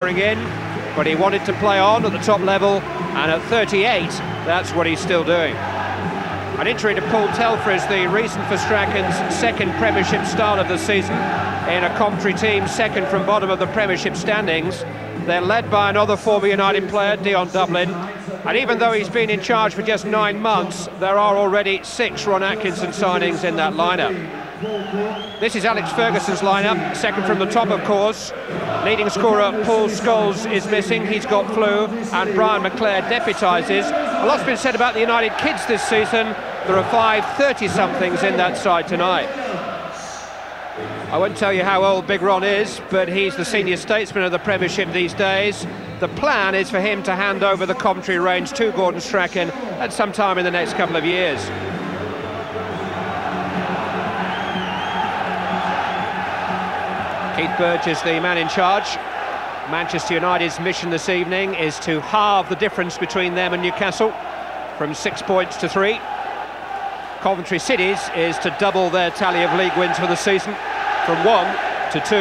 in, but he wanted to play on at the top level, and at 38, that's what he's still doing. An injury to Paul Telfer is the reason for Strachan's second Premiership start of the season. In a Coventry team second from bottom of the Premiership standings, they're led by another former United player, Dion Dublin, and even though he's been in charge for just 9 months, there are already 6 Ron Atkinson signings in that lineup. This is Alex Ferguson's lineup, second from the top of course. Leading scorer Paul Scholes is missing, he's got flu, and Brian McClair deputises. A lot's been said about the United kids this season. There are 5 30-somethings in that side tonight. I won't tell you how old Big Ron is, but he's the senior statesman of the Premiership these days. The plan is for him to hand over the Coventry range to Gordon Strachan at some time in the next couple of years. Keith Burge is the man in charge. Manchester United's mission this evening is to halve the difference between them and Newcastle from 6 points to 3. Coventry City's is to double their tally of league wins for the season from 1 to 2.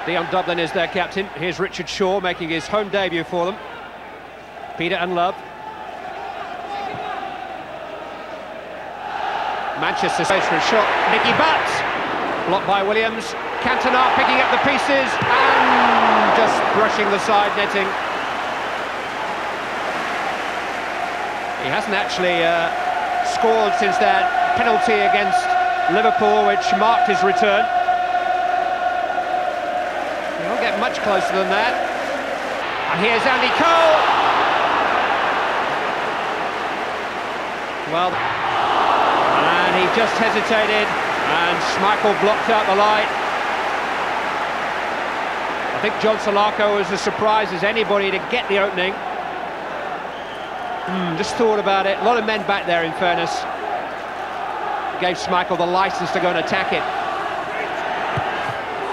Dion Dublin is their captain. Here's Richard Shaw making his home debut for them. Peter and Love. Manchester space for a shot. Nicky Butt. Blocked by Williams. Cantona picking up the pieces and just brushing the side netting. He hasn't actually scored since that penalty against Liverpool, which marked his return. He won't get much closer than that. And here's Andy Cole. Well, and he just hesitated, and Schmeichel blocked out the light. I think John Salako was as surprised as anybody to get the opening. Just thought about it. A lot of men back there, in fairness. Gave Schmeichel the licence to go and attack it.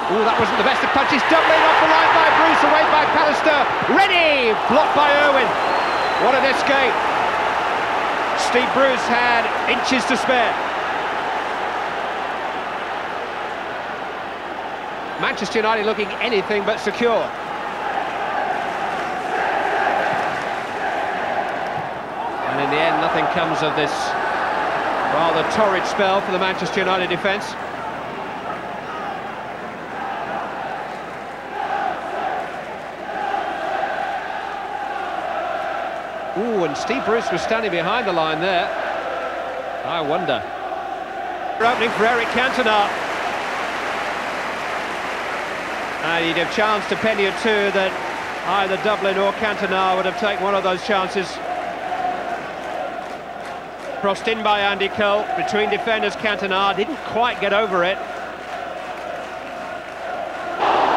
Oh, that wasn't the best of punches. Dublin off the line by Bruce, away by Pallister. Ready! Blocked by Irwin. What an escape. Steve Bruce had inches to spare. Manchester United looking anything but secure. And in the end, nothing comes of this rather torrid spell for the Manchester United defence. Ooh, and Steve Bruce was standing behind the line there. I wonder. Opening for Eric Cantona. And he'd have chanced a penny or two that either Dublin or Cantona would have taken one of those chances. Crossed in by Andy Cole, between defenders. Cantona didn't quite get over it.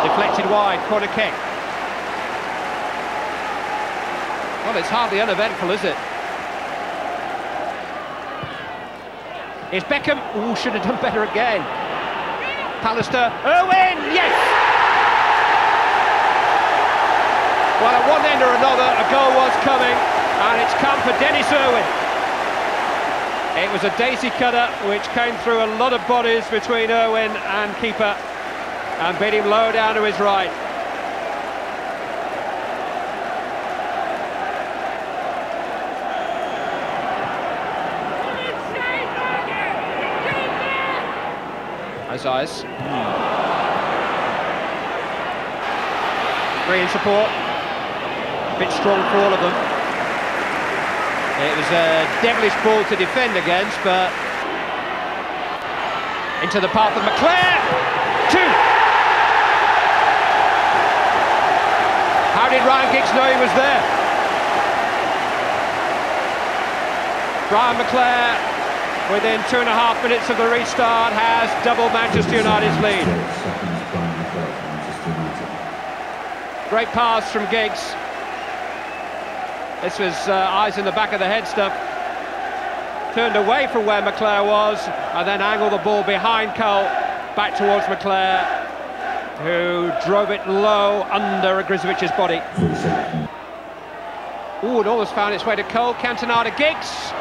Deflected wide, corner kick. Well, it's hardly uneventful, is it? Here's Beckham. Ooh, should have done better again. Pallister. Irwin, yes! Well, at one end or another, a goal was coming, and it's come for Dennis Irwin. It was a daisy cutter which came through a lot of bodies between Irwin and keeper and beat him low down to his right. Nice eyes. Green support. A bit strong for all of them. It was a devilish ball to defend against, but into the path of McClair. 2. How did Ryan Giggs know he was there? Brian McClair, within 2.5 minutes of the restart, has doubled Manchester United's lead. Great pass from Giggs. This was eyes in the back of the head stuff. Turned away from where McClair was and then angled the ball behind Cole back towards McClair, who drove it low under Grisovic's body. Ooh, it almost found its way to Cole. Cantona to Giggs.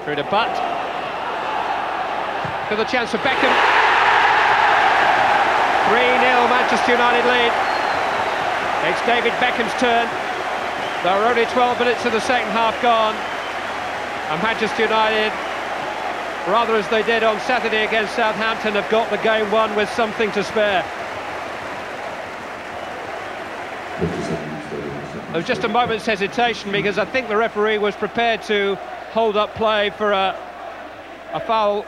Through to Butt. to the chance of Beckham. 3-0 Manchester United lead. It's David Beckham's turn. There are only 12 minutes of the second half gone, and Manchester United, rather as they did on Saturday against Southampton, have got the game won with something to spare. There was just a moment's hesitation because I think the referee was prepared to hold up play for a foul,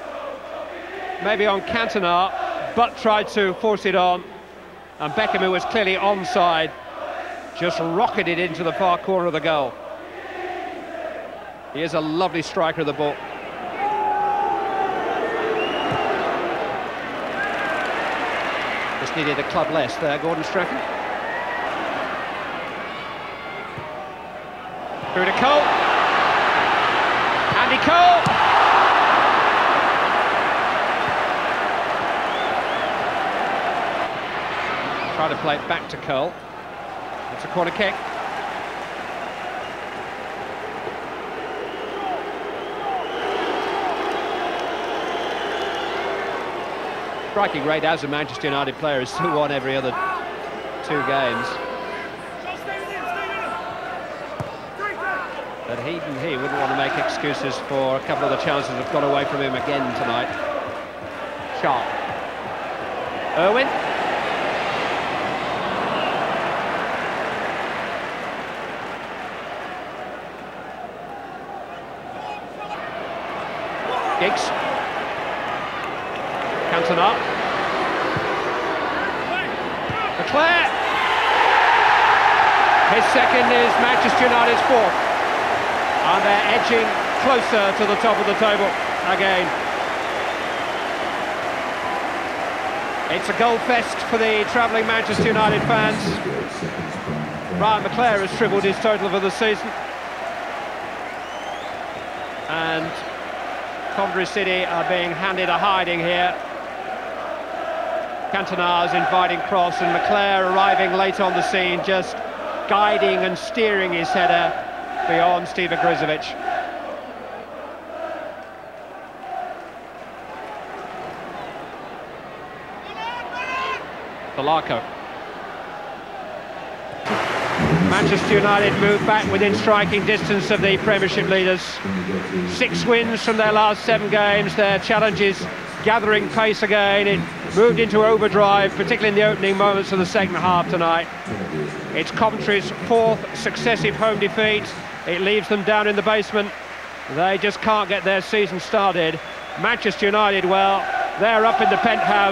maybe on Cantona, but tried to force it on, and Beckham, who was clearly onside, just rocketed into the far corner of the goal. He is a lovely striker of the ball. Just needed a club less there, Gordon Strachan. Through to Cole. Andy Cole! Try to play it back to Cole. It's a corner kick. Striking rate as a Manchester United player is 2-1 every other 2 games. But even he wouldn't want to make excuses for a couple of the chances that have gone away from him again tonight. Sharp. Irwin. Giggs. Cantona. Leclerc. His second is Manchester United's fourth. And they're edging closer to the top of the table again. It's a goal fest for the travelling Manchester United fans. Ryan McClare has tripled his total for the season. And Coventry City are being handed a hiding here. Cantona's inviting cross, and McClare arriving late on the scene, just guiding and steering his header beyond Steve Grizovic. Polarco. Manchester United move back within striking distance of the Premiership leaders. 6 wins from their last 7 games. Their challenge is gathering pace again. It moved into overdrive, particularly in the opening moments of the second half tonight. It's Coventry's 4th successive home defeat. It leaves them down in the basement. They just can't get their season started. Manchester United, well, they're up in the penthouse.